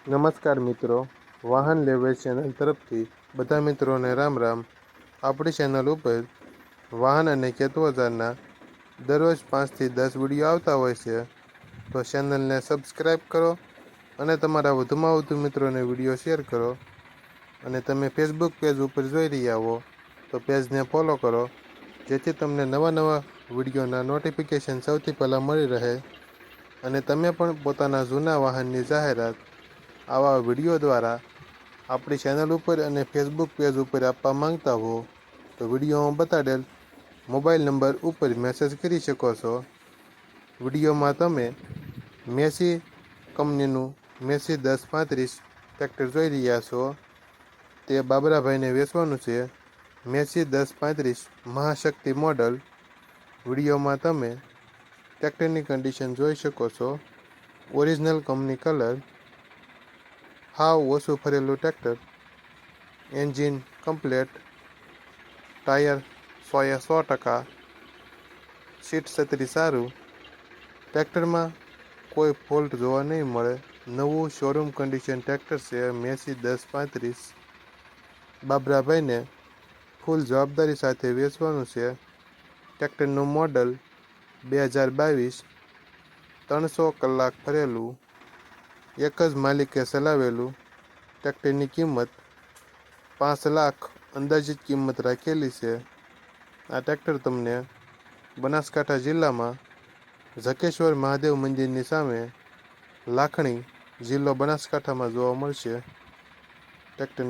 નમસ્કાર મિત્રો, વાહન લેવે ચેનલ તરફથી બધા મિત્રોને રામ રામ. આપણી ચેનલ ઉપર વાહન અને ખેતવજારના દરરોજ 5 થી 10 વિડીયો આવતા હોય છે, તો ચેનલને સબસ્ક્રાઈબ કરો અને તમારા વધુમાં વધુ મિત્રોને વિડીયો શેર કરો. અને તમે ફેસબુક પેજ ઉપર જોઈ રહ્યા હો તો પેજને ફોલો કરો, જેથી તમને નવા નવા વિડીયોના નોટિફિકેશન સૌથી પહેલાં મળી રહે. અને તમે પણ પોતાના જૂના વાહનની જાહેરાત આવા વિડીયો દ્વારા આપણી ચેનલ ઉપર અને ફેસબુક પેજ ઉપર આપવા માંગતા હો તો વિડીયોમાં બતાડેલ મોબાઈલ નંબર ઉપર મેસેજ કરી શકો છો. વિડીયોમાં તમે મેસી કંપનીનું મેસી 1035 ટ્રેક્ટર જોઈ રહ્યા છો. તે બાબરાભાઈને વેચવાનું છે. Massey 1035 Mahashakti model. વિડીયોમાં તમે ટ્રેક્ટરની કન્ડિશન જોઈ શકો છો. ઓરિજિનલ કંપની કલર, હાવ ઓછું ફરેલું tractor, engine complete, tyre 100%, seat છત્રી સારું. ટ્રેક્ટરમાં કોઈ ફોલ્ટ જોવા નહીં મળે. નવું શોરૂમ કન્ડિશન ટ્રેક્ટર છે. મેસી 1035 બાબરાભાઈને ફૂલ જવાબદારી સાથે વેચવાનું છે. ટ્રેક્ટરનું મોડલ 2022, 300 કલાક ફરેલું, એક જ માલિકે ચલાવેલું. ટ્રેક્ટરની કિંમત 5 લાખ અંદાજિત કિંમત રાખેલી છે. આ ટ્રેક્ટર તમને બનાસકાંઠા જિલ્લામાં ઝકેશ્વર મહાદેવ મંદિરની સામે, લાખણી, જિલ્લો બનાસકાંઠામાં જોવા મળશે. ટ્રેક્ટર